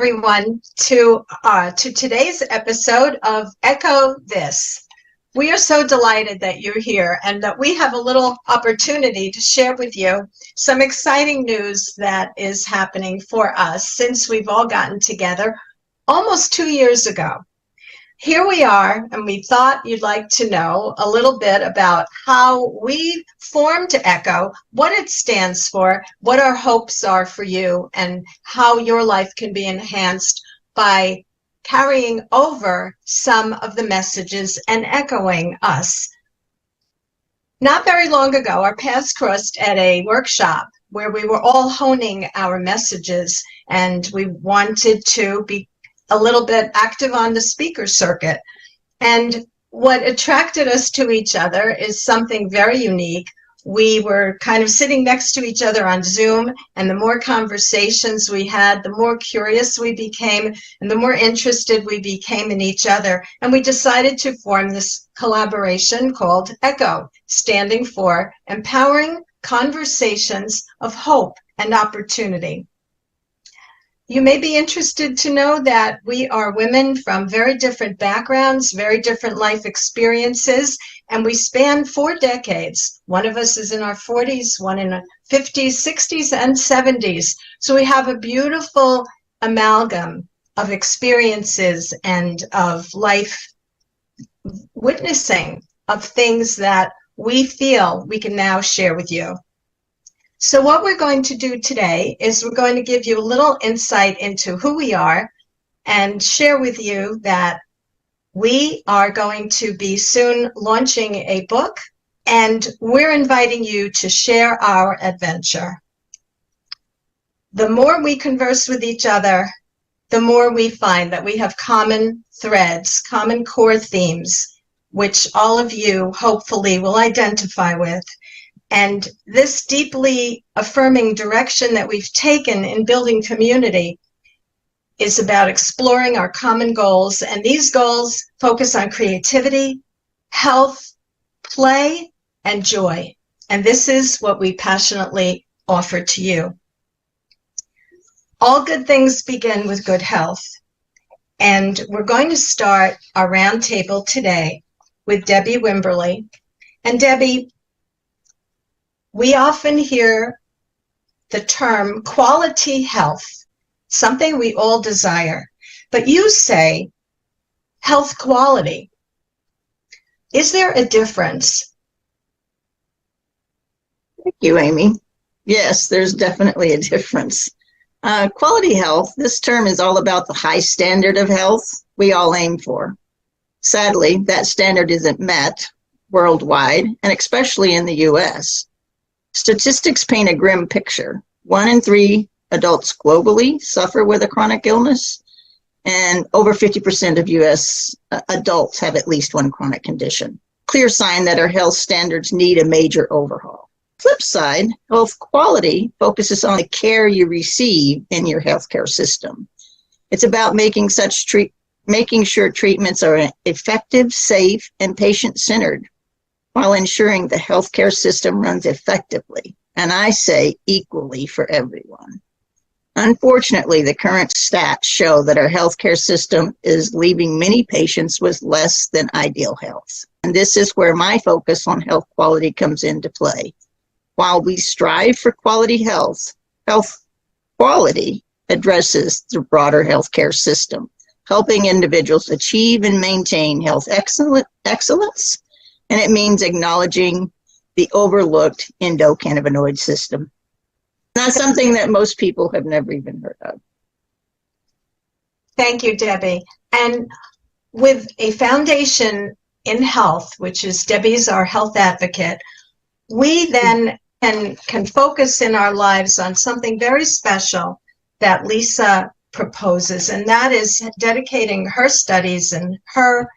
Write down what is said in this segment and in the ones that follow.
everyone to today's episode of Echo This. We are so delighted that you're here and that we have a little opportunity to share with you some exciting news that is happening for us since we've all gotten together almost 2 years ago. Here we are, and we thought you'd like to know a little bit about how we formed Echo, what it stands for, what our hopes are for you, and how your life can be enhanced by carrying over some of the messages and echoing us. Not very long ago, our paths crossed at a workshop where we were all honing our messages, and we wanted to be a little bit active on the speaker circuit. And what attracted us to each other is something very unique. We were kind of sitting next to each other on Zoom, and the more conversations we had, the more curious we became, and the more interested we became in each other. And we decided to form this collaboration called ECHO, standing for Empowering Conversations of Hope and Opportunity. You may be interested to know that we are women from very different backgrounds, very different life experiences, and we span 4 decades. One of us is in our 40s, one in our 50s, 60s, and 70s. So we have a beautiful amalgam of experiences and of life witnessing of things that we feel we can now share with you. So what we're going to do today is we're going to give you a little insight into who we are and share with you that we are going to be soon launching a book, and we're inviting you to share our adventure. The more we converse with each other, the more we find that we have common threads, common core themes, which all of you hopefully will identify with. And this deeply affirming direction that we've taken in building community is about exploring our common goals. And these goals focus on creativity, health, play, and joy. And this is what we passionately offer to you. All good things begin with good health. And we're going to start our roundtable today with Debi Wimberley. And Debi, we often hear the term quality health, something we all desire, but you say health quality. Is there a difference? Thank you, Amy. Yes, there's definitely a difference. Quality health, this term is all about the high standard of health we all aim for. Sadly, that standard isn't met worldwide, and especially in the U.S. Statistics paint a grim picture. 1 in 3 adults globally suffer with a chronic illness, and over 50% of U.S. adults have at least one chronic condition. Clear sign that our health standards need a major overhaul. Flip side, health quality focuses on the care you receive in your healthcare system. It's about making sure treatments are effective, safe, and patient-centered, while ensuring the healthcare system runs effectively, and I say equally for everyone. Unfortunately, the current stats show that our healthcare system is leaving many patients with less than ideal health. And this is where my focus on health quality comes into play. While we strive for quality health quality addresses the broader healthcare system, helping individuals achieve and maintain health excellence. And it means acknowledging the overlooked endocannabinoid system. That's something that most people have never even heard of. Thank you, Debi. And with a foundation in health, which is Debi's our health advocate, we then can focus in our lives on something very special that Lisa proposes, and that is dedicating her studies and her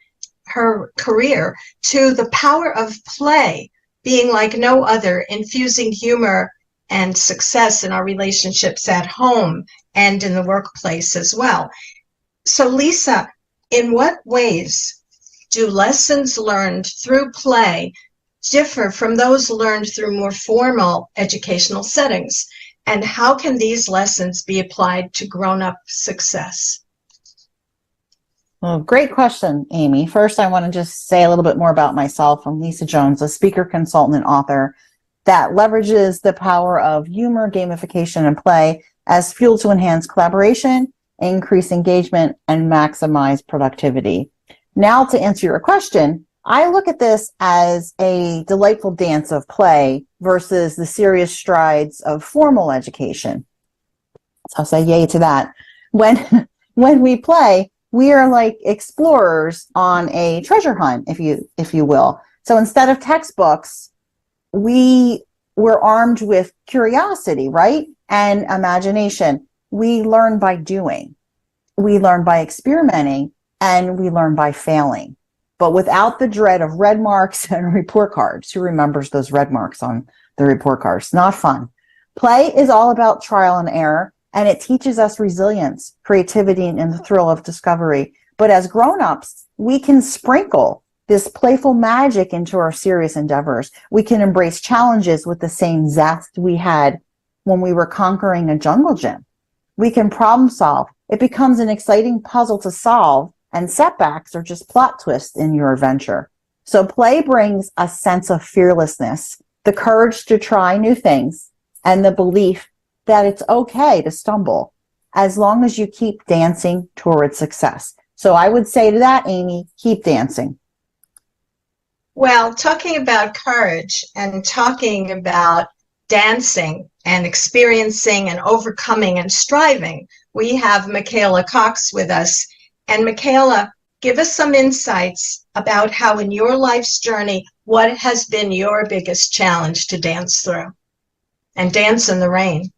career to the power of play, being like no other, infusing humor and success in our relationships at home and in the workplace as well. So Lisa, in what ways do lessons learned through play differ from those learned through more formal educational settings? And how can these lessons be applied to grown-up success? Well, great question, Amy. First, I want to just say a little bit more about myself. I'm Lisa Jones, a speaker, consultant, and author that leverages the power of humor, gamification, and play as fuel to enhance collaboration, increase engagement, and maximize productivity. Now, to answer your question, I look at this as a delightful dance of play versus the serious strides of formal education. So I'll say yay to that. When we play, we are like explorers on a treasure hunt, if you will. So instead of textbooks, we were armed with curiosity, right? And imagination. We learn by doing. We learn by experimenting, and we learn by failing. But without the dread of red marks and report cards. Who remembers those red marks on the report cards? Not fun. Play is all about trial and error, and it teaches us resilience, creativity, and the thrill of discovery. But as grown-ups, we can sprinkle this playful magic into our serious endeavors. We can embrace challenges with the same zest we had when we were conquering a jungle gym. We can problem solve. It becomes an exciting puzzle to solve, and setbacks are just plot twists in your adventure. So play brings a sense of fearlessness, the courage to try new things, and the belief that it's okay to stumble as long as you keep dancing towards success. So I would say to that, Amy, keep dancing. Well, talking about courage and talking about dancing and experiencing and overcoming and striving, we have Michaela Cox with us. And Michaela, give us some insights about how in your life's journey, what has been your biggest challenge to dance through and dance in the rain?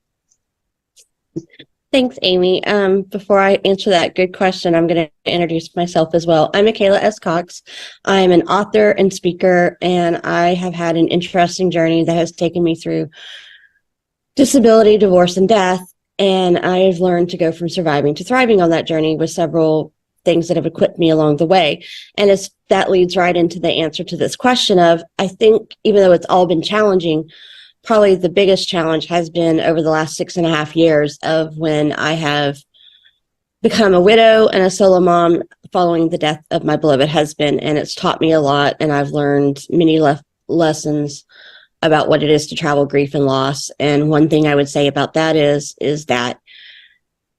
Thanks, Amy. Before I answer that good question, I'm going to introduce myself as well. I'm Michaela S. Cox. I'm an author and speaker, and I have had an interesting journey that has taken me through disability, divorce, and death. And I've learned to go from surviving to thriving on that journey with several things that have equipped me along the way. And that leads right into the answer to this question of, I think, even though it's all been challenging, probably the biggest challenge has been over the last 6.5 years of when I have become a widow and a solo mom following the death of my beloved husband. And it's taught me a lot. And I've learned many lessons about what it is to travel grief and loss. And one thing I would say about that is that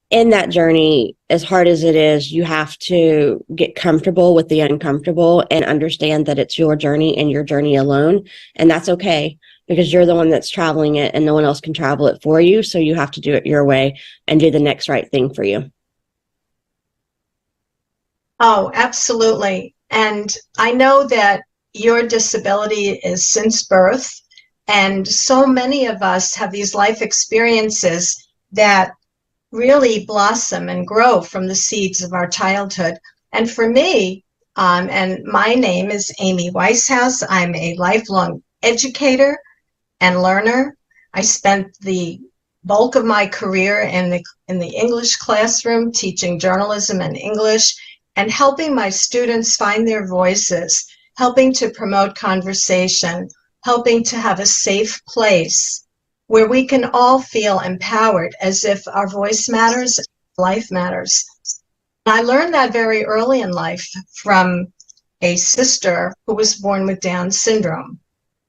in that journey, as hard as it is, you have to get comfortable with the uncomfortable and understand that it's your journey and your journey alone. And that's okay, because you're the one that's traveling it and no one else can travel it for you. So you have to do it your way and do the next right thing for you. Oh, absolutely. And I know that your disability is since birth, and so many of us have these life experiences that really blossom and grow from the seeds of our childhood. And for me, and my name is Amy Weishaus. I'm a lifelong educator and learner. I spent the bulk of my career in the English classroom teaching journalism and English and helping my students find their voices, helping to promote conversation, helping to have a safe place where we can all feel empowered as if our voice matters, life matters. I learned that very early in life from a sister who was born with Down syndrome,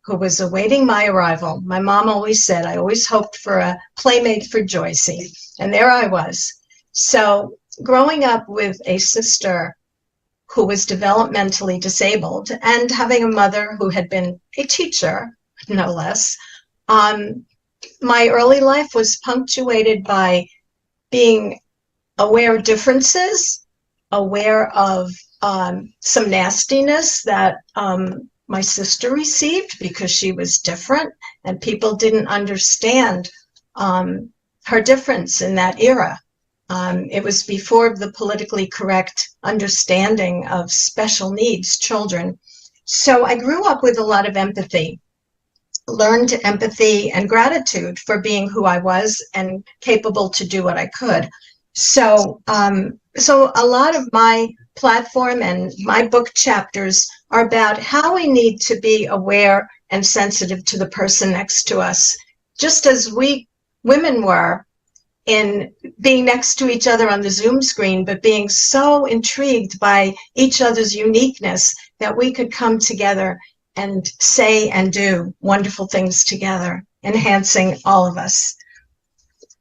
who was awaiting my arrival. My mom always said, I always hoped for a playmate for Joycey. And there I was. So growing up with a sister who was developmentally disabled and having a mother who had been a teacher, no less, my early life was punctuated by being aware of differences, aware of some nastiness that my sister received because she was different and people didn't understand her difference in that era. It was before the politically correct understanding of special needs children. So I grew up with a lot of empathy, learned empathy and gratitude for being who I was and capable to do what I could. So a lot of my platform and my book chapters are about how we need to be aware and sensitive to the person next to us. Just as we women were in being next to each other on the Zoom screen, but being so intrigued by each other's uniqueness that we could come together and say and do wonderful things together, enhancing all of us.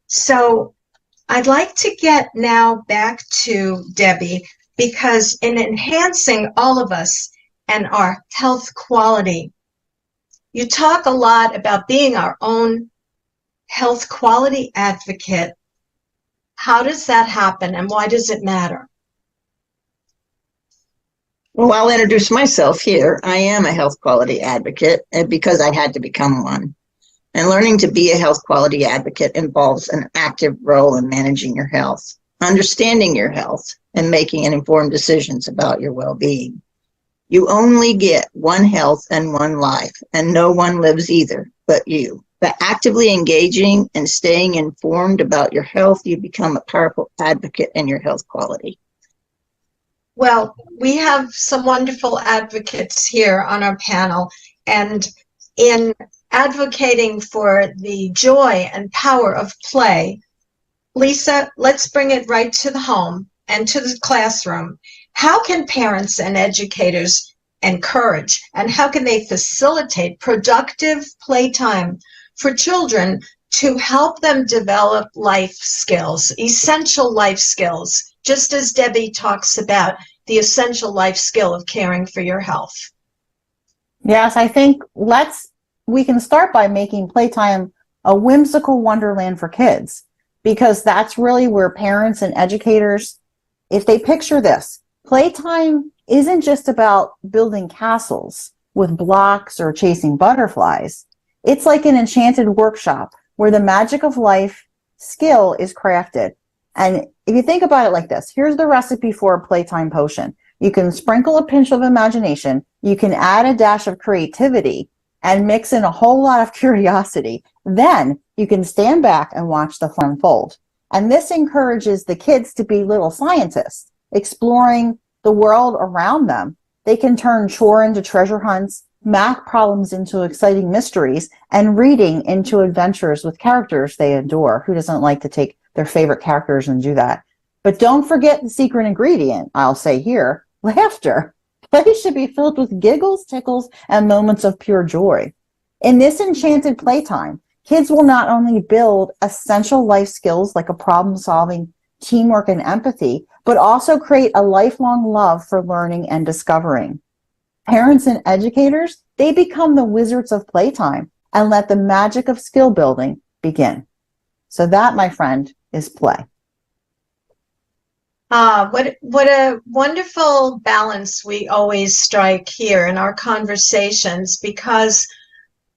So I'd like to get now back to Debi, because in enhancing all of us and our health quality, you talk a lot about being our own health quality advocate. How does that happen, and why does it matter? Well, I'll introduce myself here. I am a health quality advocate because I had to become one. And learning to be a health quality advocate involves an active role in managing your health, understanding your health, and making informed decisions about your well-being. You only get one health and one life, and no one lives either but you. By actively engaging and staying informed about your health, you become a powerful advocate in your health quality. Well, we have some wonderful advocates here on our panel, and in advocating for the joy and power of play, Lisa, let's bring it right to the home and to the classroom. How can parents and educators encourage, and how can they facilitate productive playtime for children to help them develop life skills, essential life skills, just as Debi talks about the essential life skill of caring for your health? Yes, I think we can start by making playtime a whimsical wonderland for kids, because that's really where parents and educators, if they picture this, playtime isn't just about building castles with blocks or chasing butterflies. It's like an enchanted workshop where the magic of life skill is crafted. And if you think about it like this, here's the recipe for a playtime potion. You can sprinkle a pinch of imagination, you can add a dash of creativity, and mix in a whole lot of curiosity. Then you can stand back and watch the fun unfold. And this encourages the kids to be little scientists, exploring the world around them. They can turn chore into treasure hunts, math problems into exciting mysteries, and reading into adventures with characters they adore. Who doesn't like to take their favorite characters and do that? But don't forget the secret ingredient, I'll say here, laughter. Play should be filled with giggles, tickles, and moments of pure joy. In this enchanted playtime, kids will not only build essential life skills like a problem-solving, teamwork, and empathy, but also create a lifelong love for learning and discovering. Parents and educators, they become the wizards of playtime and let the magic of skill building begin. So that, my friend, is play. What a wonderful balance we always strike here in our conversations, because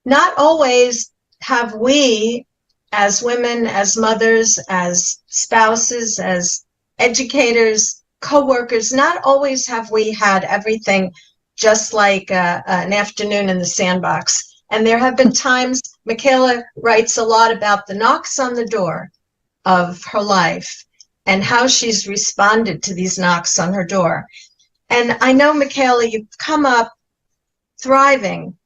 not always have we, as women, as mothers, as spouses, as educators, co-workers, not always have we had everything just like an afternoon in the sandbox. And there have been times, Michaela writes a lot about the knocks on the door of her life and how she's responded to these knocks on her door. And I know, Michaela, you've come up thriving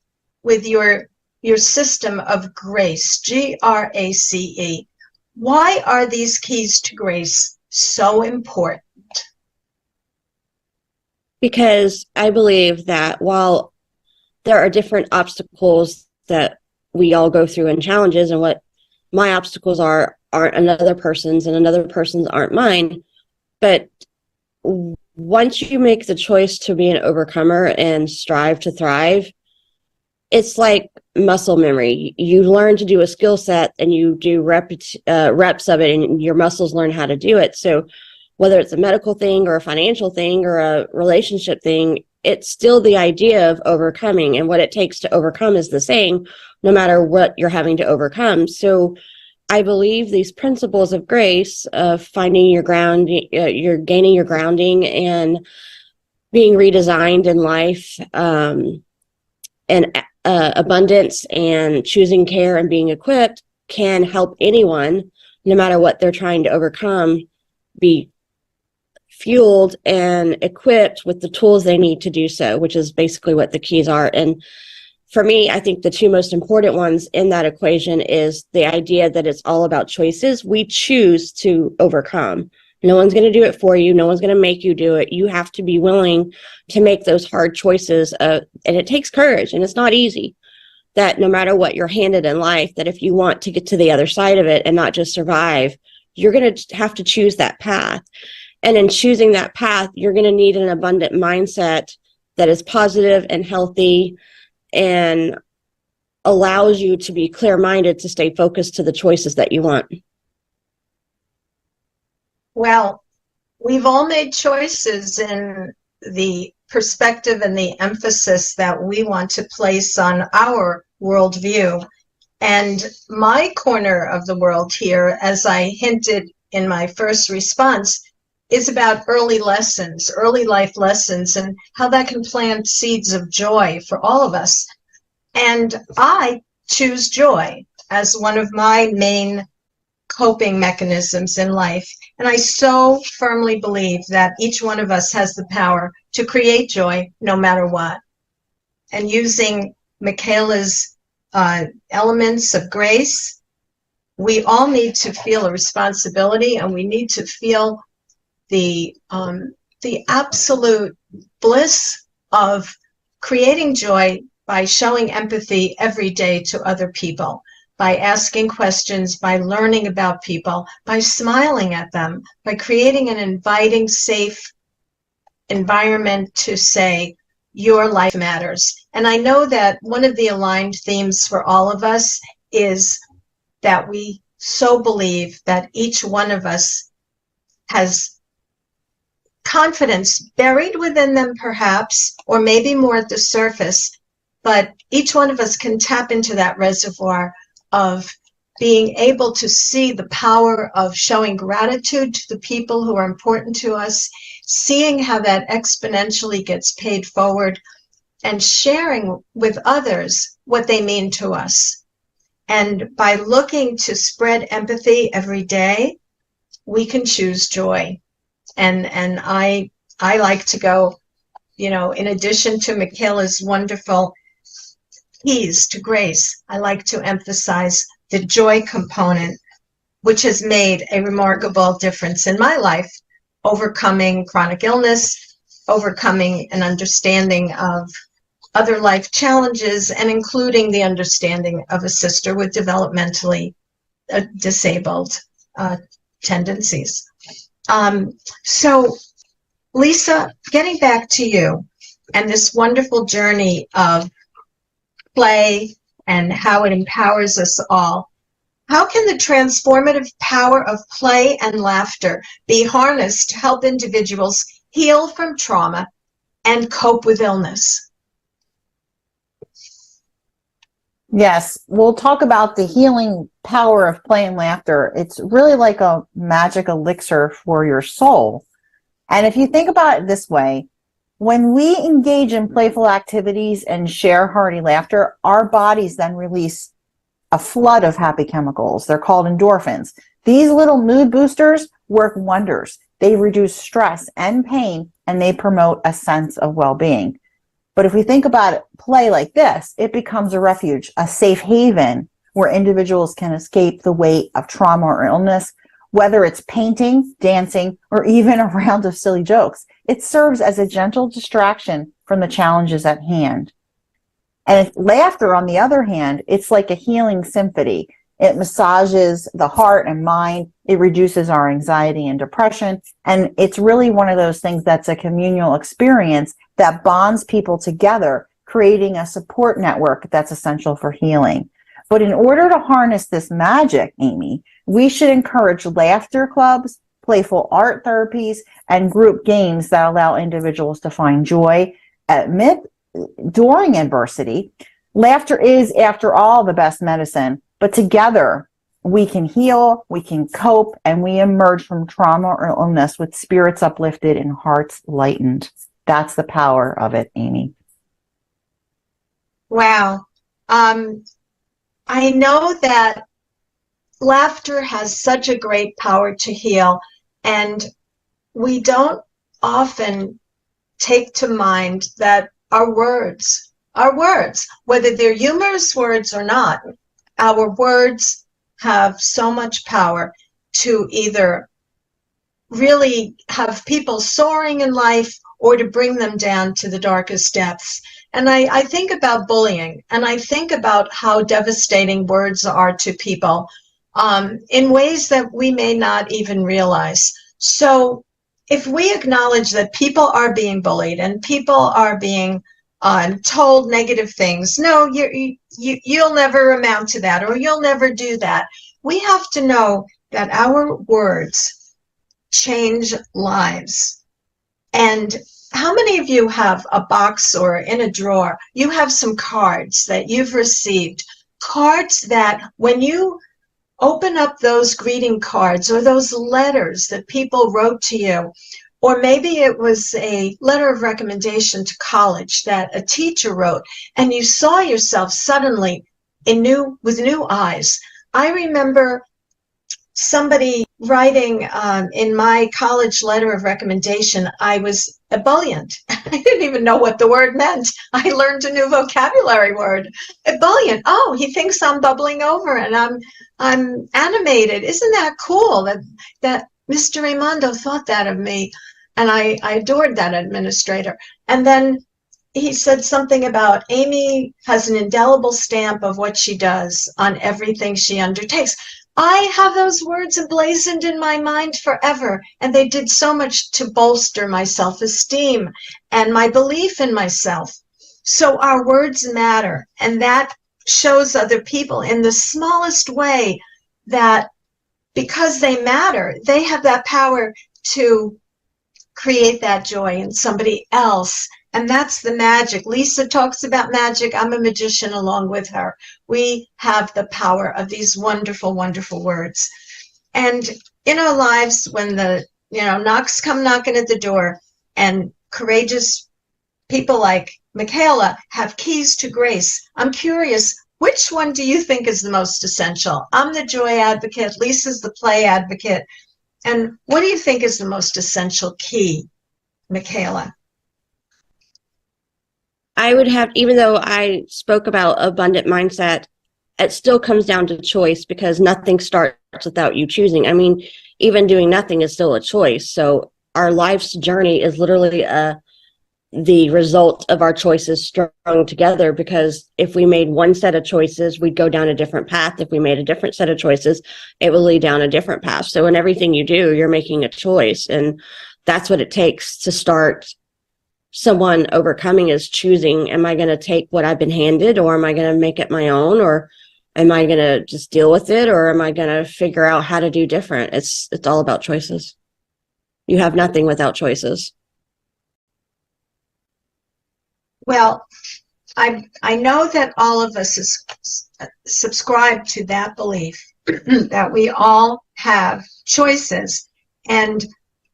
with your system of grace, GRACE. Why are these keys to grace so important? Because I believe that while there are different obstacles that we all go through and challenges, and what my obstacles aren't another person's and another person's aren't mine, but once you make the choice to be an overcomer and strive to thrive, it's like muscle memory. You learn to do a skill set and you do reps of it, and your muscles learn how to do it. So whether it's a medical thing or a financial thing or a relationship thing, it's still the idea of overcoming, and what it takes to overcome is the same, no matter what you're having to overcome. So I believe these principles of grace, of finding your ground, you're gaining your grounding and being redesigned in life, and abundance and choosing care and being equipped, can help anyone, no matter what they're trying to overcome, be fueled and equipped with the tools they need to do so, which is basically what the keys are. And for me, I think the two most important ones in that equation is the idea that it's all about choices. We choose to overcome. No one's going to do it for you. No one's going to make you do it. You have to be willing to make those hard choices. And it takes courage, and it's not easy. That no matter what you're handed in life, that if you want to get to the other side of it and not just survive, you're going to have to choose that path. And in choosing that path, you're going to need an abundant mindset that is positive and healthy and allows you to be clear-minded to stay focused to the choices that you want. Well, we've all made choices in the perspective and the emphasis that we want to place on our worldview. And my corner of the world here, as I hinted in my first response, is about early lessons, early life lessons, and how that can plant seeds of joy for all of us. And I choose joy as one of my main coping mechanisms in life. And I so firmly believe that each one of us has the power to create joy no matter what. And using Michaela's elements of grace, we all need to feel a responsibility, and we need to feel the absolute bliss of creating joy by showing empathy every day to other people, by asking questions, by learning about people, by smiling at them, by creating an inviting, safe environment to say, your life matters. And I know that one of the aligned themes for all of us is that we so believe that each one of us has confidence buried within them, perhaps, or maybe more at the surface, but each one of us can tap into that reservoir of being able to see the power of showing gratitude to the people who are important to us, seeing how that exponentially gets paid forward, and sharing with others what they mean to us. And by looking to spread empathy every day, we can choose joy. And I like to go, in addition to Michaela's wonderful keys to grace, I like to emphasize the joy component, which has made a remarkable difference in my life, overcoming chronic illness, overcoming an understanding of other life challenges, and including the understanding of a sister with developmentally disabled tendencies. So, Lisa, getting back to you and this wonderful journey of play and how it empowers us all, how can the transformative power of play and laughter be harnessed to help individuals heal from trauma and cope with illness? Yes, we'll talk about the healing power of play and laughter. It's really like a magic elixir for your soul. And if you think about it this way, when we engage in playful activities and share hearty laughter, our bodies then release a flood of happy chemicals. They're called endorphins. These little mood boosters work wonders. They reduce stress and pain, and they promote a sense of well-being. But if we think about play like this, it becomes a refuge, a safe haven where individuals can escape the weight of trauma or illness, whether it's painting, dancing, or even a round of silly jokes. It serves as a gentle distraction from the challenges at hand. And laughter, on the other hand, it's like a healing symphony. It massages the heart and mind. It reduces our anxiety and depression. And it's really one of those things that's a communal experience that bonds people together, creating a support network that's essential for healing. But in order to harness this magic, Amy, we should encourage laughter clubs, playful art therapies, and group games that allow individuals to find joy during adversity. Laughter is, after all, the best medicine, but together we can heal, we can cope, and we emerge from trauma or illness with spirits uplifted and hearts lightened. That's the power of it, Amy. Wow. I know that laughter has such a great power to heal, and we don't often take to mind that our words our words, whether they're humorous words or not. Our words have so much power to either really have people soaring in life or to bring them down to the darkest depths. And I think about bullying, and I think about how devastating words are to people in ways that we may not even realize. So if we acknowledge that people are being bullied and people are being told negative things, no, you'll never amount to that, or you'll never do that. We have to know that our words change lives. And how many of you have a box or in a drawer, you have some cards that you've received, cards that when you open up those greeting cards or those letters that people wrote to you, or maybe it was a letter of recommendation to college that a teacher wrote, and you saw yourself suddenly with new eyes. I remember somebody writing in my college letter of recommendation, I was ebullient. I didn't even know what the word meant. I learned a new vocabulary word. Ebullient. Oh, he thinks I'm bubbling over and I'm animated. Isn't that cool that Mr. Raimondo thought that of me? And I adored that administrator. And then he said something about Amy has an indelible stamp of what she does on everything she undertakes. I have those words emblazoned in my mind forever, and they did so much to bolster my self-esteem and my belief in myself. So our words matter, and that shows other people in the smallest way that because they matter, they have that power to create that joy in somebody else. And that's the magic. Lisa talks about magic. I'm a magician along with her. We have the power of these wonderful, wonderful words. And in our lives, when the knocks come knocking at the door, and courageous people like Michaela have keys to grace, I'm curious, which one do you think is the most essential? I'm the joy advocate. Lisa's the play advocate. And what do you think is the most essential key, Michaela? I would have, even though I spoke about abundant mindset, it still comes down to choice, because nothing starts without you choosing. I mean, even doing nothing is still a choice. So our life's journey is literally the result of our choices strung together, because if we made one set of choices, we'd go down a different path. If we made a different set of choices, it will lead down a different path. So in everything you do, you're making a choice. And that's what it takes to start someone overcoming, is choosing, am I going to take what I've been handed, or am I going to make it my own, or am I going to just deal with it, or am I going to figure out how to do different? It's all about choices. You have nothing without choices. Well, I know that all of us subscribe to that belief that we all have choices. And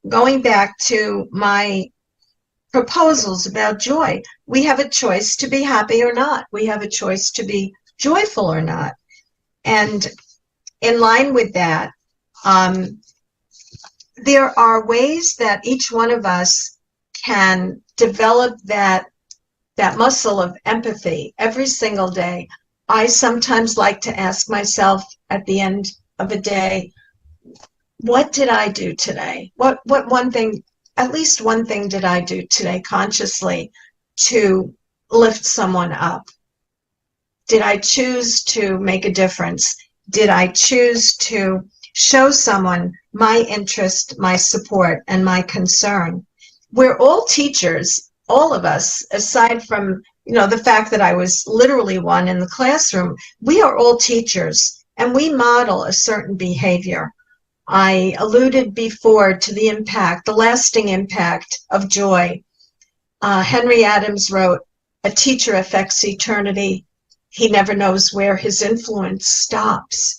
going back to my proposals about joy, we have a choice to be happy or not. We have a choice to be joyful or not. And in line with that, there are ways that each one of us can develop that muscle of empathy every single day. I sometimes like to ask myself at the end of a day, what did I do today? What one thing, at least one thing did I do today consciously to lift someone up? Did I choose to make a difference? Did I choose to show someone my interest, my support, and my concern? We're all teachers, all of us, aside from the fact that I was literally one in the classroom. We are all teachers, and we model a certain behavior. I alluded before to the lasting impact of joy. Henry Adams wrote, "A teacher affects eternity. He never knows where his influence stops."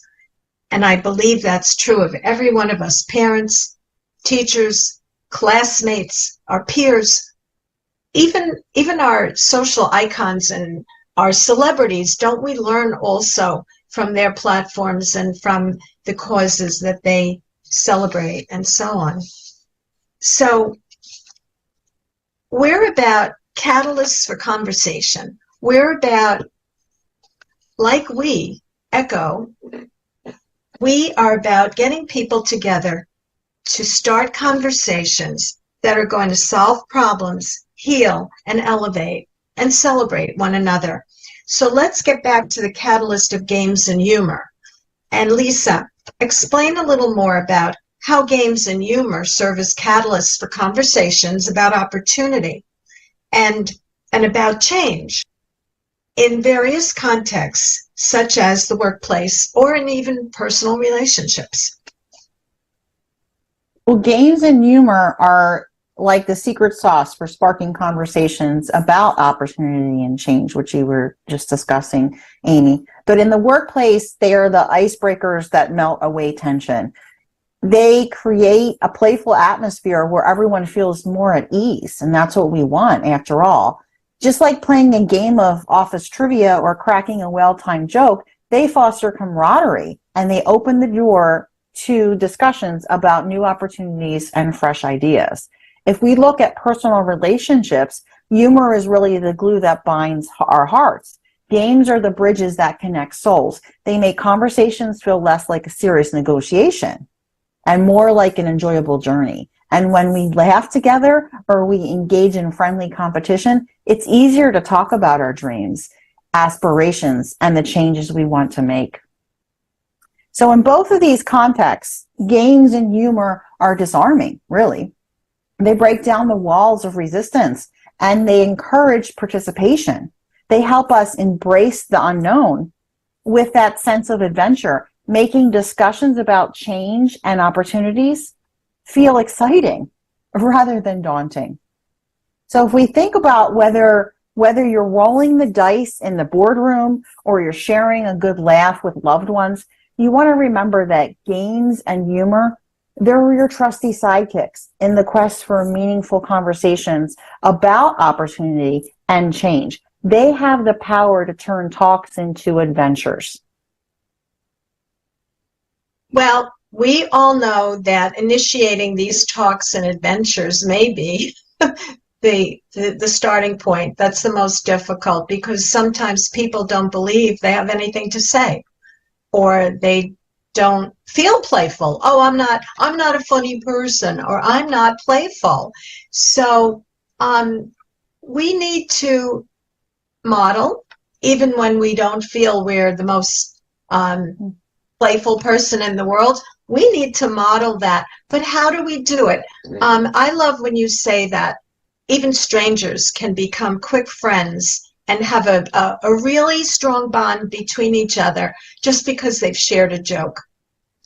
And I believe that's true of every one of us, parents, teachers, classmates, our peers, even our social icons and our celebrities. Don't we learn also from their platforms and from the causes that they celebrate and so on? So we're about catalysts for conversation. We're about, like Echo, we are about getting people together to start conversations that are going to solve problems, heal, and elevate, and celebrate one another. So let's get back to the catalyst of games and humor. And Lisa, explain a little more about how games and humor serve as catalysts for conversations about opportunity and about change in various contexts, such as the workplace or in even personal relationships. Well, games and humor are like the secret sauce for sparking conversations about opportunity and change, which you were just discussing, Amy. But in the workplace, they are the icebreakers that melt away tension. They create a playful atmosphere where everyone feels more at ease, and that's what we want, after all. Just like playing a game of office trivia or cracking a well-timed joke, they foster camaraderie, and they open the door to discussions about new opportunities and fresh ideas. If we look at personal relationships, humor is really the glue that binds our hearts. Games are the bridges that connect souls. They make conversations feel less like a serious negotiation and more like an enjoyable journey. And when we laugh together or we engage in friendly competition, it's easier to talk about our dreams, aspirations, and the changes we want to make. So in both of these contexts, games and humor are disarming, really. They break down the walls of resistance and they encourage participation. They help us embrace the unknown with that sense of adventure, making discussions about change and opportunities feel exciting rather than daunting. So if we think about whether you're rolling the dice in the boardroom or you're sharing a good laugh with loved ones, you want to remember that games and humor, they're your trusty sidekicks in the quest for meaningful conversations about opportunity and change. They have the power to turn talks into adventures. Well, we all know that initiating these talks and adventures may be the starting point. That's the most difficult because sometimes people don't believe they have anything to say, or they don't feel playful. Oh, I'm not a funny person, or I'm not playful. So we need to model, even when we don't feel we're the most playful person in the world. We need to model that. But how do we do it? I love when you say that even strangers can become quick friends and have a really strong bond between each other just because they've shared a joke.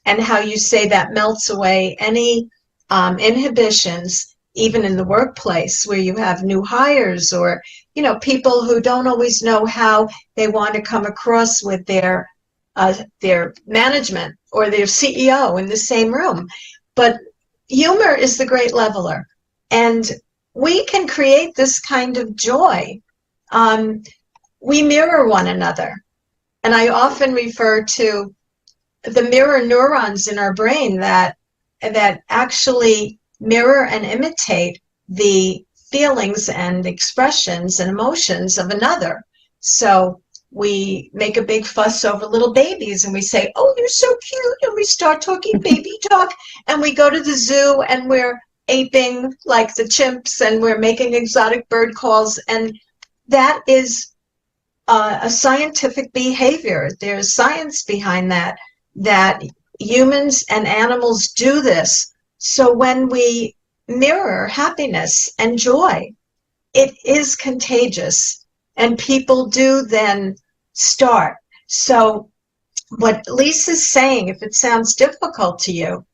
And how you say that melts away any inhibitions, even in the workplace where you have new hires or, people who don't always know how they want to come across with their management or their CEO in the same room. But humor is the great leveler. And we can create this kind of joy. We mirror one another. And I often refer to the mirror neurons in our brain that actually mirror and imitate the feelings and expressions and emotions of another. So we make a big fuss over little babies and we say, oh, you're so cute. And we start talking baby talk. And we go to the zoo and we're aping like the chimps and we're making exotic bird calls. And that is a scientific behavior. There's science behind that humans and animals do this. So when we mirror happiness and joy, it is contagious, and people do then start. So what Lisa's saying, if it sounds difficult to you,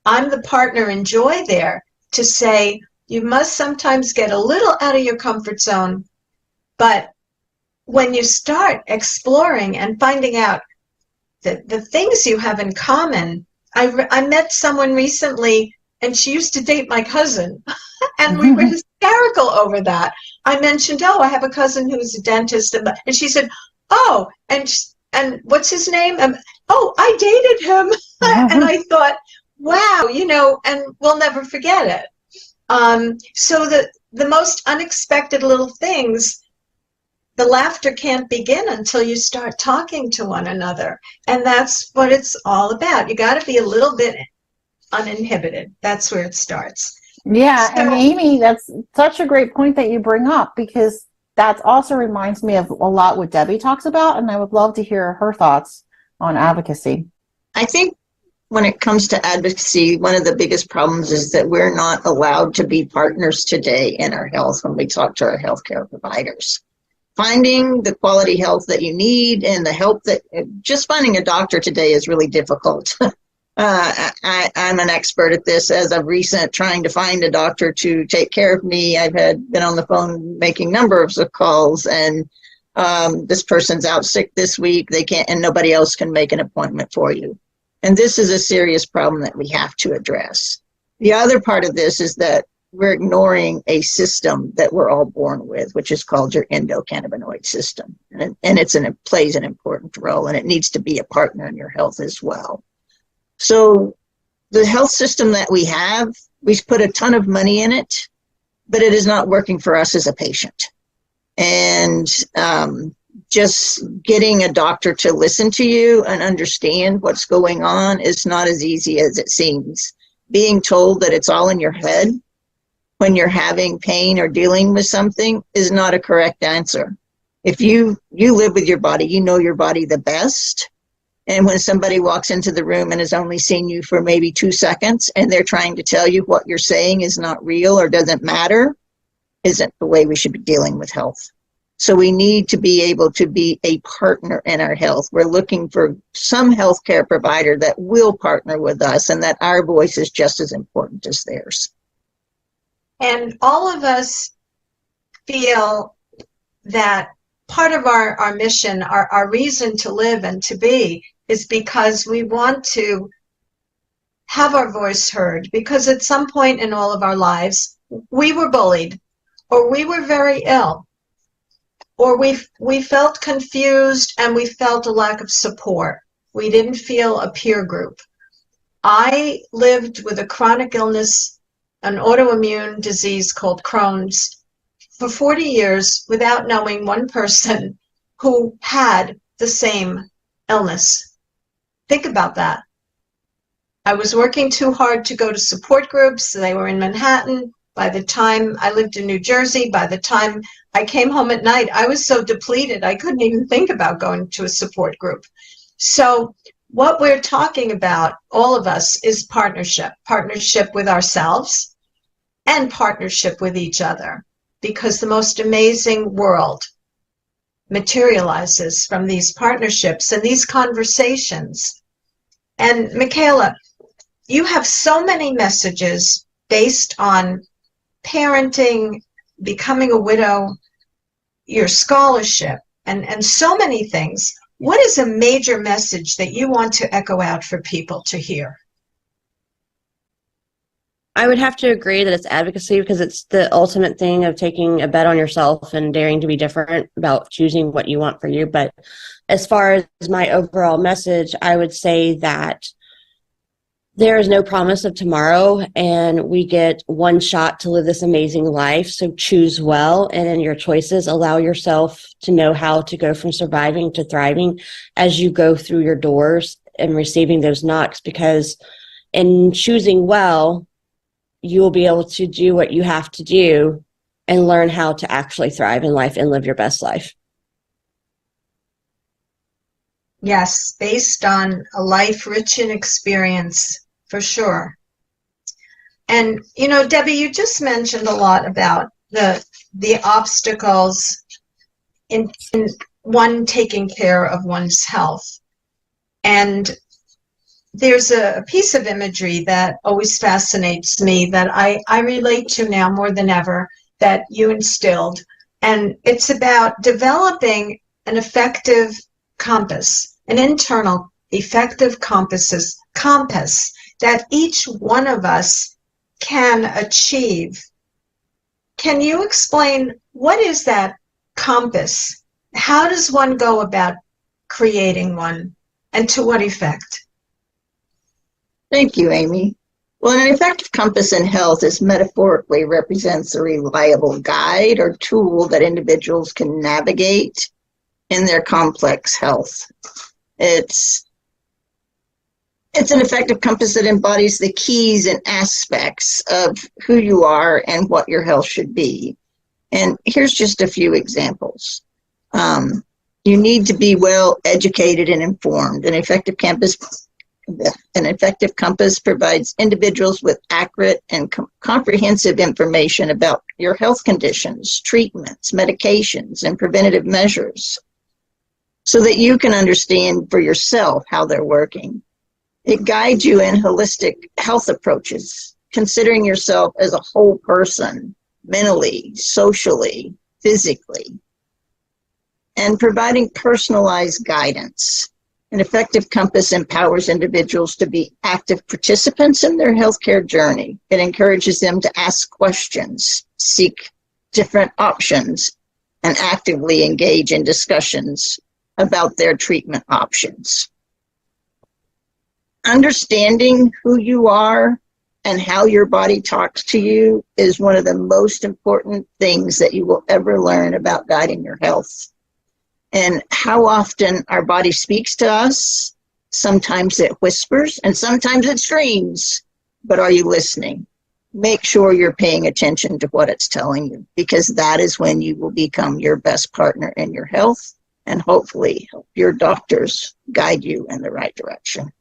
I'm the partner in joy there to say you must sometimes get a little out of your comfort zone, but when you start exploring and finding out the things you have in common. I met someone recently, and she used to date my cousin, and we were hysterical over that. I mentioned, oh, I have a cousin who's a dentist, and she said, oh, and what's his name? Oh, I dated him. And I thought, wow, and we'll never forget it. So the most unexpected little things the laughter can't begin until you start talking to one another. And that's what it's all about. You got to be a little bit uninhibited. That's where it starts. Yeah, and So, Amy, that's such a great point that you bring up, because that also reminds me of a lot what Debbie talks about, and I would love to hear her thoughts on advocacy. I think when it comes to advocacy, one of the biggest problems is that we're not allowed to be partners today in our health when we talk to our healthcare providers. Finding the quality health that you need and the help that just finding a doctor today is really difficult. I'm an expert at this as of recent, trying to find a doctor to take care of me. I've been on the phone making numbers of calls, and this person's out sick this week. They can't, and nobody else can make an appointment for you. And this is a serious problem that we have to address. The other part of this is that we're ignoring a system that we're all born with, which is called your endocannabinoid system. And it plays an important role, and it needs to be a partner in your health as well. So the health system that we have, we've put a ton of money in it, but it is not working for us as a patient. And just getting a doctor to listen to you and understand what's going on is not as easy as it seems. Being told that it's all in your head when you're having pain or dealing with something is not a correct answer. If you live with your body, you know your body the best. And when somebody walks into the room and has only seen you for maybe 2 seconds and they're trying to tell you what you're saying is not real or doesn't matter, isn't the way we should be dealing with health. So we need to be able to be a partner in our health. We're looking for some healthcare provider that will partner with us and that our voice is just as important as theirs. and all of us feel that part of our mission, our reason to live and to be, is because we want to have our voice heard, because at some point in all of our lives, we were bullied, or we were very ill, or we felt confused and we felt a lack of support. We didn't feel a peer group. I lived with a chronic illness, an autoimmune disease called Crohn's, for 40 years without knowing one person who had the same illness. Think about that. I was working too hard to go to support groups. They were in Manhattan. By the time I lived in New Jersey, by the time I came home at night, I was so depleted, I couldn't even think about going to a support group. So what we're talking about, all of us, is partnership with ourselves and partnership with each other, because the most amazing world materializes from these partnerships and these conversations. And Michaela, you have so many messages based on parenting, becoming a widow, your scholarship, and so many things. What is a major message that you want to echo out for people to hear? I would have to agree that it's advocacy, because it's the ultimate thing of taking a bet on yourself and daring to be different about choosing what you want for you. But as far as my overall message, I would say that there is no promise of tomorrow, and we get one shot to live this amazing life. So choose well, and in your choices, allow yourself to know how to go from surviving to thriving as you go through your doors and receiving those knocks, because in choosing well, you will be able to do what you have to do and learn how to actually thrive in life and live your best life. Yes, based on a life rich in experience, for sure. And, you know, Debbie, you just mentioned a lot about the obstacles in one taking care of one's health. And there's a piece of imagery that always fascinates me that I relate to now more than ever, that you instilled. And it's about developing an effective compass, an internal effective compass that each one of us can achieve. Can you explain, what is that compass? How does one go about creating one, and to what effect? Thank you, Amy. Well, an effective compass in health is metaphorically represents a reliable guide or tool that individuals can navigate in their complex health. It's an effective compass that embodies the keys and aspects of who you are and what your health should be. And here's just a few examples. You need to be well educated and informed. An effective compass provides individuals with accurate and comprehensive information about your health conditions, treatments, medications, and preventative measures, so that you can understand for yourself how they're working. It guides you in holistic health approaches, considering yourself as a whole person, mentally, socially, physically, and providing personalized guidance. An effective compass empowers individuals to be active participants in their healthcare journey. It encourages them to ask questions, seek different options, and actively engage in discussions about their treatment options. Understanding who you are and how your body talks to you is one of the most important things that you will ever learn about guiding your health. And how often our body speaks to us. Sometimes it whispers and sometimes it screams. But are you listening? Make sure you're paying attention to what it's telling you, because that is when you will become your best partner in your health and hopefully help your doctors guide you in the right direction.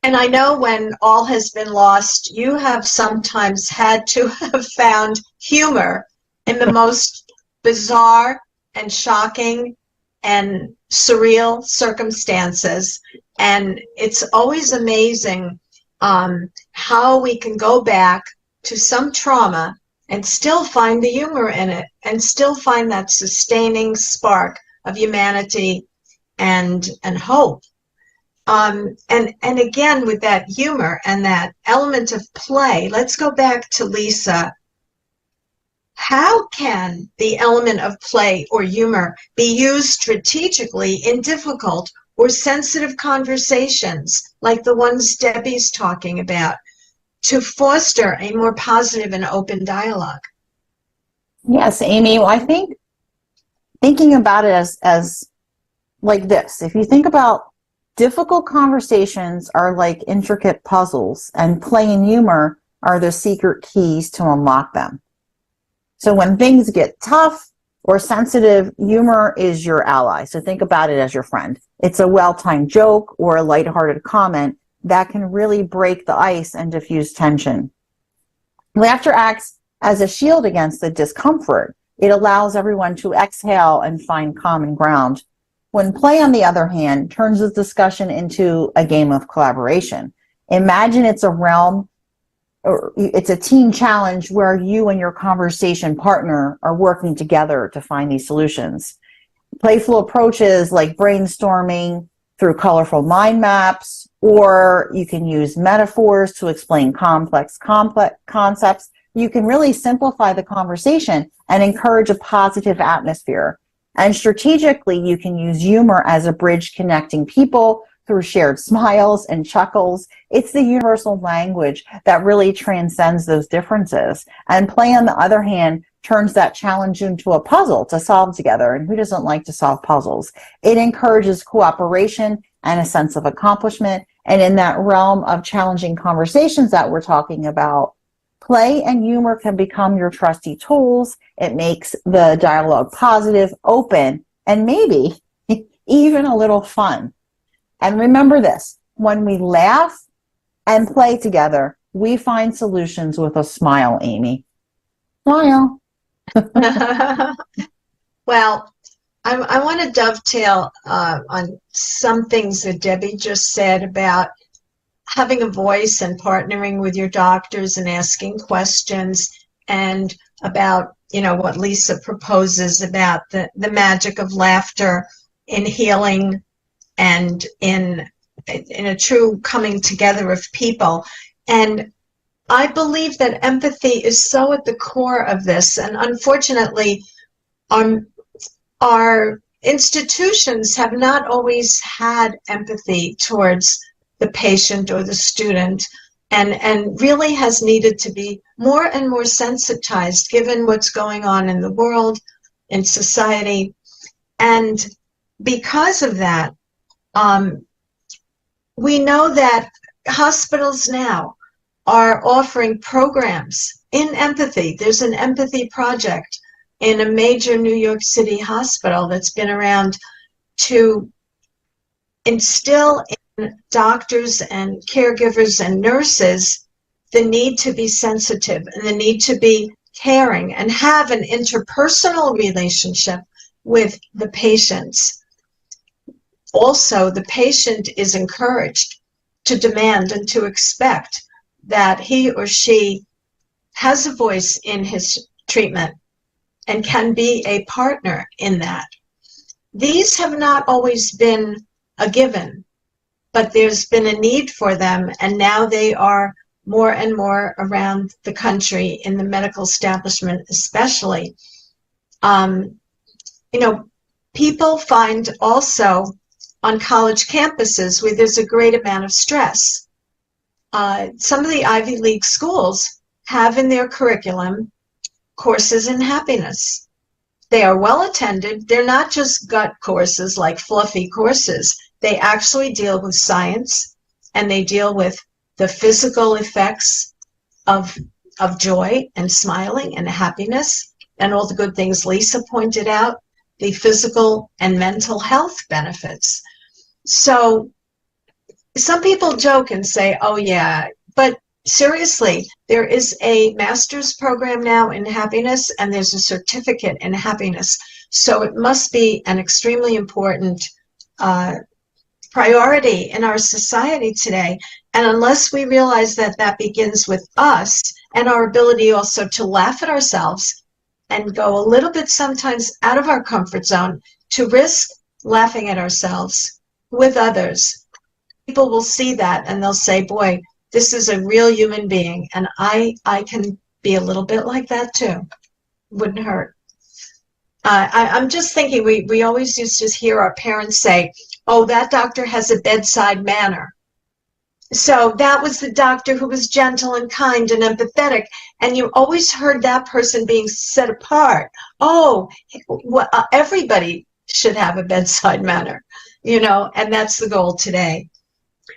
And I know when all has been lost, you have sometimes had to have found humor in the most bizarre and shocking and surreal circumstances. And it's always amazing how we can go back to some trauma and still find the humor in it and still find that sustaining spark of humanity and hope. And again, with that humor and that element of play, let's go back to Lisa. How can the element of play or humor be used strategically in difficult or sensitive conversations like the ones Debbie's talking about to foster a more positive and open dialogue? Yes, Amy. Well, I think thinking about it as like this, if you think about difficult conversations are like intricate puzzles, and play and humor are the secret keys to unlock them. So when things get tough or sensitive, humor is your ally. So think about it as your friend. It's a well-timed joke or a lighthearted comment that can really break the ice and diffuse tension. Laughter acts as a shield against the discomfort. It allows everyone to exhale and find common ground. When play, on the other hand, turns the discussion into a game of collaboration. Imagine it's a realm, or it's a team challenge where you and your conversation partner are working together to find these solutions. Playful approaches like brainstorming through colorful mind maps, or you can use metaphors to explain complex concepts. You can really simplify the conversation and encourage a positive atmosphere. And strategically, you can use humor as a bridge connecting people through shared smiles and chuckles. It's the universal language that really transcends those differences. And play, on the other hand, turns that challenge into a puzzle to solve together. And who doesn't like to solve puzzles? It encourages cooperation and a sense of accomplishment. And in that realm of challenging conversations that we're talking about, play and humor can become your trusty tools. It makes the dialogue positive, open, and maybe even a little fun. And remember this, when we laugh and play together, we find solutions with a smile, Amy. Smile. Well, I want to dovetail on some things that Debbie just said about having a voice and partnering with your doctors and asking questions, and about, what Lisa proposes about the magic of laughter in healing and in a true coming together of people. And I believe that empathy is so at the core of this. And unfortunately, our institutions have not always had empathy towards the patient or the student, and really has needed to be more and more sensitized given what's going on in the world, in society. And because of that, we know that hospitals now are offering programs in empathy. There's an empathy project in a major New York City hospital that's been around to instill in doctors and caregivers and nurses the need to be sensitive and the need to be caring and have an interpersonal relationship with the patients. Also, the patient is encouraged to demand and to expect that he or she has a voice in his treatment and can be a partner in that. These have not always been a given, but there's been a need for them, and now they are more and more around the country in the medical establishment especially. People find also on college campuses where there's a great amount of stress. Some of the Ivy League schools have in their curriculum courses in happiness. They are well attended. They're not just gut courses like fluffy courses. They actually deal with science, and they deal with the physical effects of joy and smiling and happiness and all the good things Lisa pointed out, the physical and mental health benefits. So some people joke and say, oh yeah, but seriously, there is a master's program now in happiness, and there's a certificate in happiness. So it must be an extremely important priority in our society today. And unless we realize that that begins with us and our ability also to laugh at ourselves and go a little bit sometimes out of our comfort zone to risk laughing at ourselves with others, people will see that and they'll say, boy, this is a real human being, and I can be a little bit like that too. Wouldn't hurt. I'm just thinking, we always used to hear our parents say, oh, that doctor has a bedside manner. So that was the doctor who was gentle and kind and empathetic, and you always heard that person being set apart. Oh, everybody should have a bedside manner, and that's the goal today.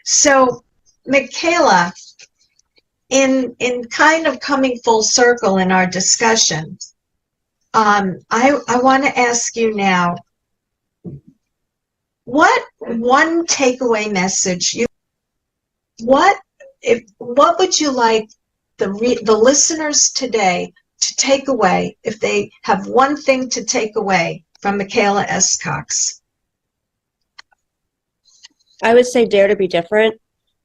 So, Michaela, in kind of coming full circle in our discussion, I want to ask you now, what one takeaway message what would you like the listeners today to take away, if they have one thing to take away from Michaela S. Cox? I would say dare to be different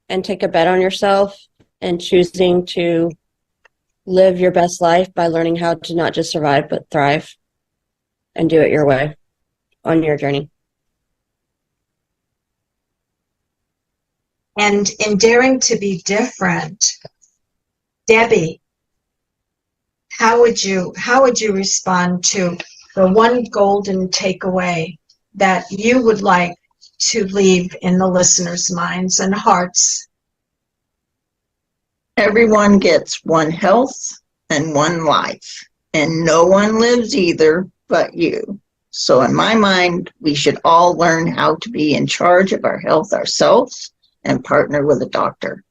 and take a bet on yourself and choosing to live your best life by learning how to not just survive but thrive, and do it your way on your journey. And in daring to be different, Debi, how would you respond to the one golden takeaway that you would like to leave in the listeners' minds and hearts? Everyone gets one health and one life, and no one lives either but you. So in my mind, we should all learn how to be in charge of our health ourselves and partner with a doctor.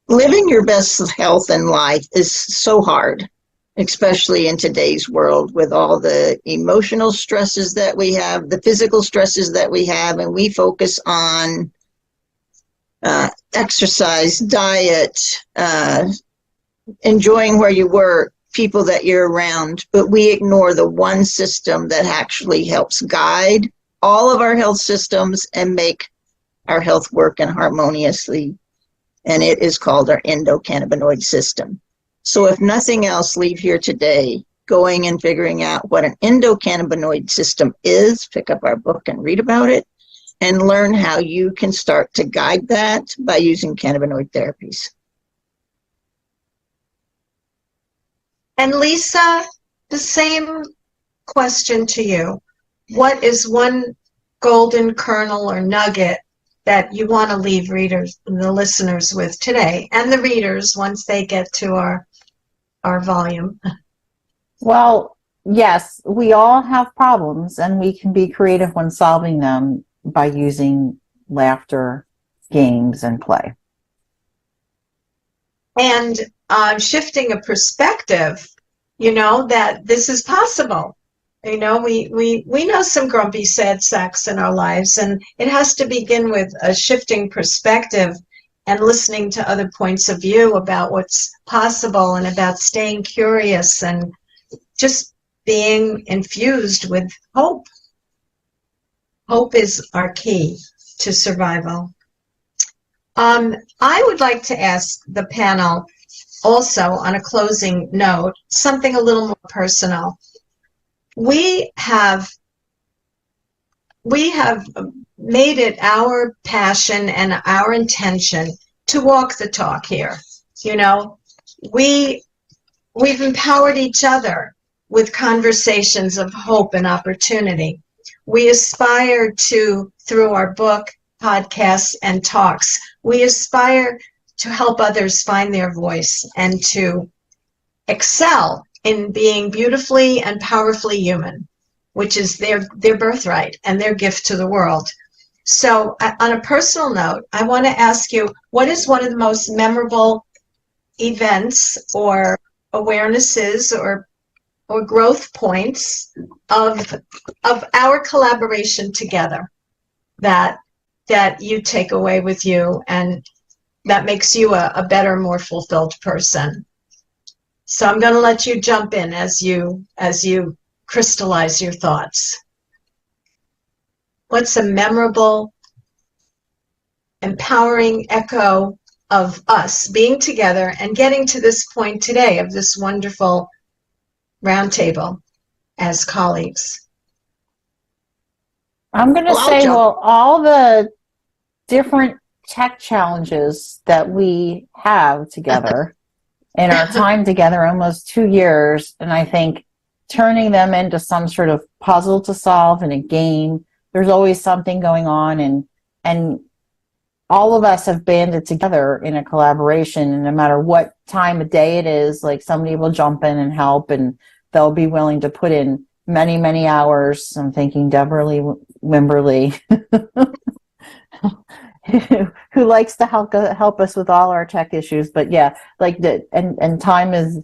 Living your best health and life is so hard, especially in today's world with all the emotional stresses that we have, the physical stresses that we have, and we focus on exercise, diet, enjoying where you work, people that you're around, but we ignore the one system that actually helps guide all of our health systems and make our health work and harmoniously, and it is called our endocannabinoid system. So if nothing else, leave here today going and figuring out what an endocannabinoid system is, pick up our book and read about it, and learn how you can start to guide that by using cannabinoid therapies. And Lisa, the same question to you. What is one golden kernel or nugget that you want to leave readers, the listeners with today, and the readers once they get to our volume? Well, yes, we all have problems, and we can be creative when solving them by using laughter, games, and play. And shifting a perspective, that this is possible. We know some grumpy, sad sacks in our lives, and it has to begin with a shifting perspective and listening to other points of view about what's possible and about staying curious and just being infused with hope. Hope is our key to survival. I would like to ask the panel also, on a closing note, something a little more personal. We have made it our passion and our intention to walk the talk here. We've empowered each other with conversations of hope and opportunity. We aspire to, through our book, podcasts, and talks, we aspire to help others find their voice and to excel in being beautifully and powerfully human, which is their birthright and their gift to the world. So on a personal note, I want to ask you, what is one of the most memorable events or awarenesses or growth points of our collaboration together that you take away with you and that makes you a better, more fulfilled person? So I'm going to let you jump in as you crystallize your thoughts. What's a memorable, empowering echo of us being together and getting to this point today of this wonderful roundtable as colleagues? I'm going to say, all the different tech challenges that we have together in our time together, almost 2 years, and I think turning them into some sort of puzzle to solve in a game. There's always something going on, and all of us have banded together in a collaboration, and no matter what time of day it is, like, somebody will jump in and help, and they'll be willing to put in many, many hours. I'm thinking Debi Wimberley, who likes to help us with all our tech issues. But yeah, and time is,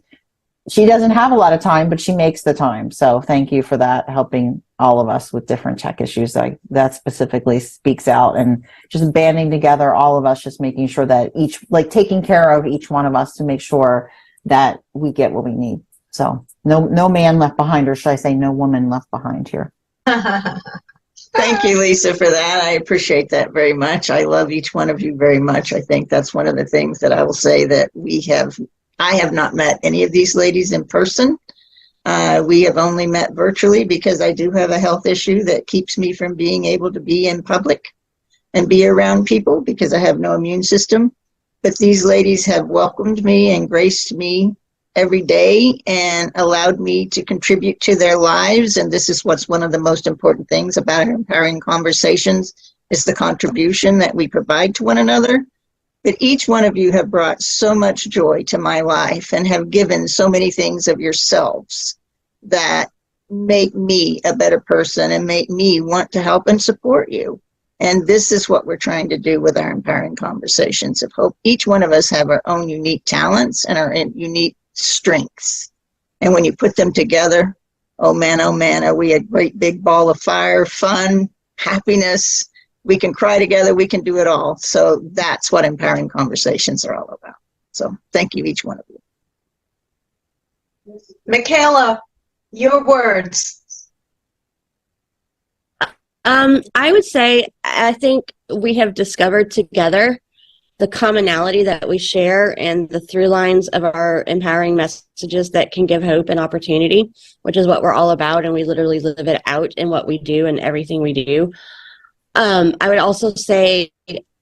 she doesn't have a lot of time, but she makes the time. So thank you for that, helping all of us with different tech issues. That specifically speaks out, and just banding together, all of us, just making sure that taking care of each one of us to make sure that we get what we need. So no man left behind, or should I say no woman left behind here. Thank you, Lisa, for that. I appreciate that very much. I love each one of you very much. I think that's one of the things that I will say that I have not met any of these ladies in person. We have only met virtually because I do have a health issue that keeps me from being able to be in public and be around people because I have no immune system. But these ladies have welcomed me and graced me every day and allowed me to contribute to their lives. And this is what's one of the most important things about our Empowering Conversations, is the contribution that we provide to one another. But each one of you have brought so much joy to my life and have given so many things of yourselves that make me a better person and make me want to help and support you. And this is what we're trying to do with our Empowering Conversations of Hope. Each one of us have our own unique talents and our unique strengths. And when you put them together, oh man, are we a great big ball of fire, fun, happiness. We can cry together, we can do it all. So that's what Empowering Conversations are all about. So thank you, each one of you. Michaela, your words. I would say, I think we have discovered together the commonality that we share and the through lines of our empowering messages that can give hope and opportunity, which is what we're all about. And we literally live it out in what we do and everything we do. I would also say,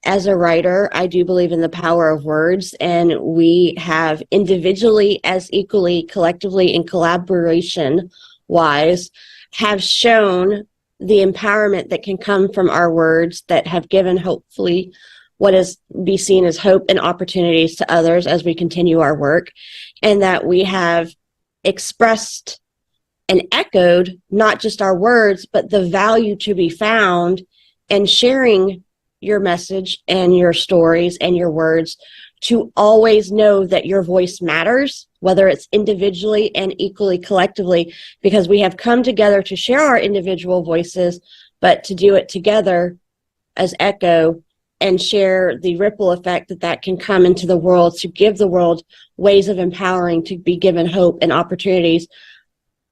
as a writer, I do believe in the power of words, and we have individually as equally, collectively, in collaboration wise, have shown the empowerment that can come from our words that have given, hopefully, what is be seen as hope and opportunities to others as we continue our work, and that we have expressed and echoed not just our words, but the value to be found in sharing your message and your stories and your words, to always know that your voice matters, whether it's individually and equally collectively, because we have come together to share our individual voices, but to do it together as echo and share the ripple effect that can come into the world, to give the world ways of empowering, to be given hope and opportunities,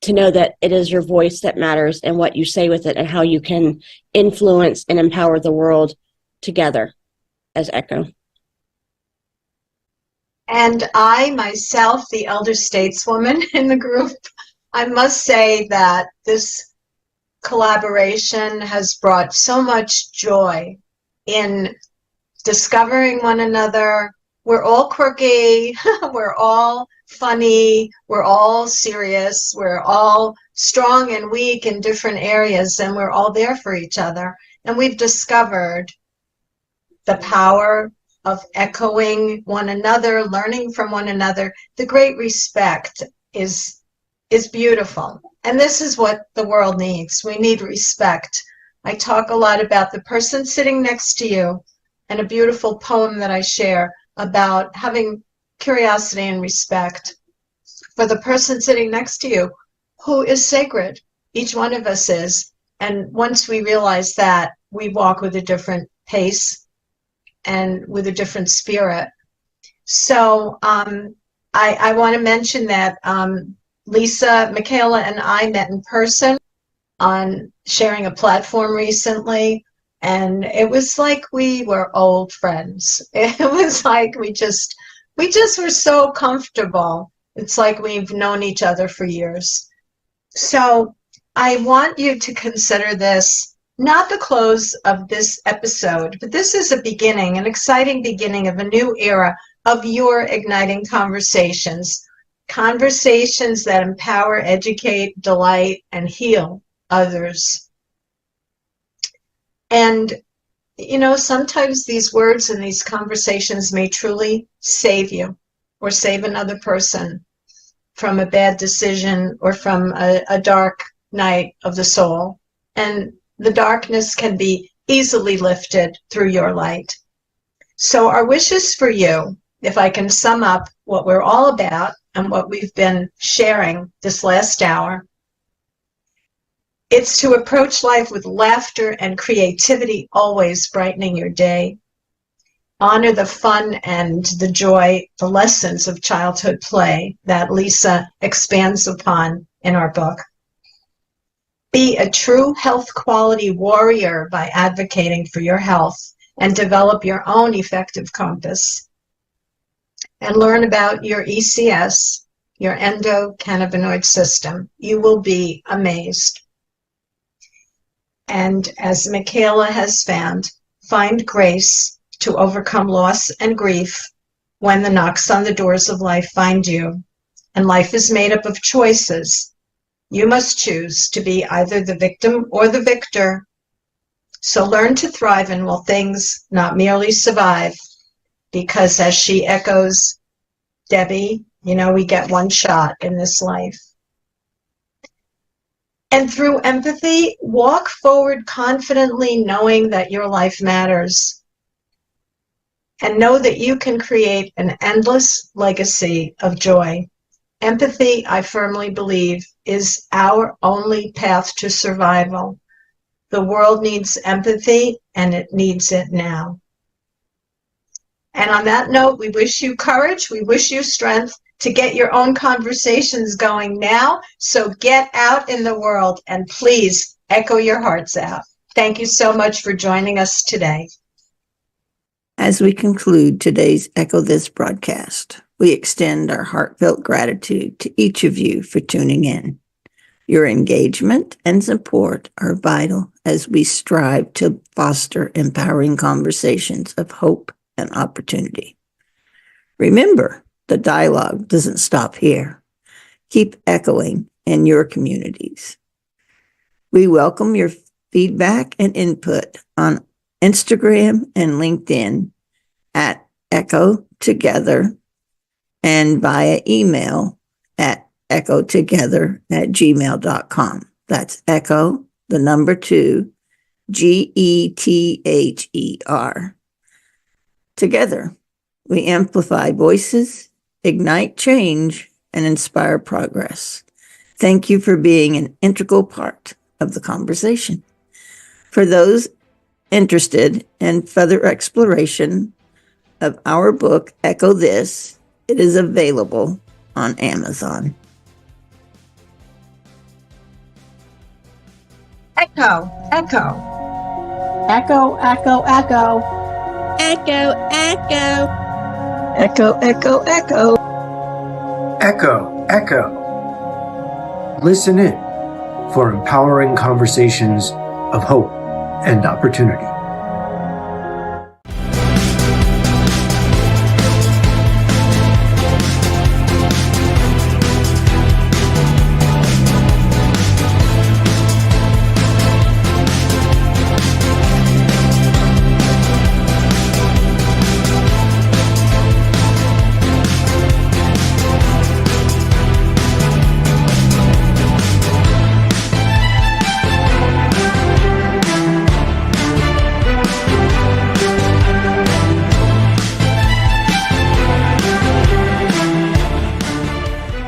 to know that it is your voice that matters and what you say with it and how you can influence and empower the world together as echo. And I, myself, the elder stateswoman in the group, I must say that this collaboration has brought so much joy in discovering one another. We're all quirky, we're all funny, we're all serious, we're all strong and weak in different areas, and we're all there for each other. And we've discovered the power of echoing one another, learning from one another. The great respect is beautiful. And this is what the world needs. We need respect. I talk a lot about the person sitting next to you, and a beautiful poem that I share about having curiosity and respect for the person sitting next to you, who is sacred. Each one of us is. And once we realize that, we walk with a different pace and with a different spirit. So I want to mention that Lisa, Michaela, and I met in person on sharing a platform recently, and it was like we were old friends. It was like we just were so comfortable. It's like we've known each other for years. So I want you to consider this not the close of this episode, but this is a beginning, an exciting beginning of a new era of your igniting conversations, conversations that empower, educate, delight, and heal others. And, you know, sometimes these words and these conversations may truly save you or save another person from a bad decision or from a dark night of the soul. And the darkness can be easily lifted through your light. So our wishes for you, if I can sum up what we're all about and what we've been sharing this last hour, it's to approach life with laughter and creativity, always brightening your day. Honor the fun and the joy, the lessons of childhood play that Lisa expands upon in our book. Be a true health quality warrior by advocating for your health, and develop your own effective compass. And learn about your ECS, your endocannabinoid system. You will be amazed. And as Michaela has found, find grace to overcome loss and grief when the knocks on the doors of life find you. And life is made up of choices. You must choose to be either the victim or the victor. So learn to thrive in all things, not merely survive. Because as she echoes, Debbie, you know, we get one shot in this life. And through empathy, walk forward confidently, knowing that your life matters. And know that you can create an endless legacy of joy. Empathy, I firmly believe, is our only path to survival. The world needs empathy, and it needs it now. And on that note, we wish you courage, we wish you strength to get your own conversations going now. So get out in the world and please echo your hearts out. Thank you so much for joining us today. As we conclude today's Echo This broadcast, we extend our heartfelt gratitude to each of you for tuning in. Your engagement and support are vital as we strive to foster empowering conversations of hope and opportunity. Remember, the dialogue doesn't stop here. Keep echoing in your communities. We welcome your feedback and input on Instagram and LinkedIn at Echo Together and via email at echotogether@gmail.com. That's Echo, the number 2, GETHER. Together, we amplify voices, ignite change, and inspire progress. Thank you for being an integral part of the conversation. For those interested in further exploration of our book, Echo This, it is available on Amazon. Echo, echo. Echo, echo, echo. Echo, echo. Echo, echo, echo. Echo, echo. Listen in for empowering conversations of hope and opportunity.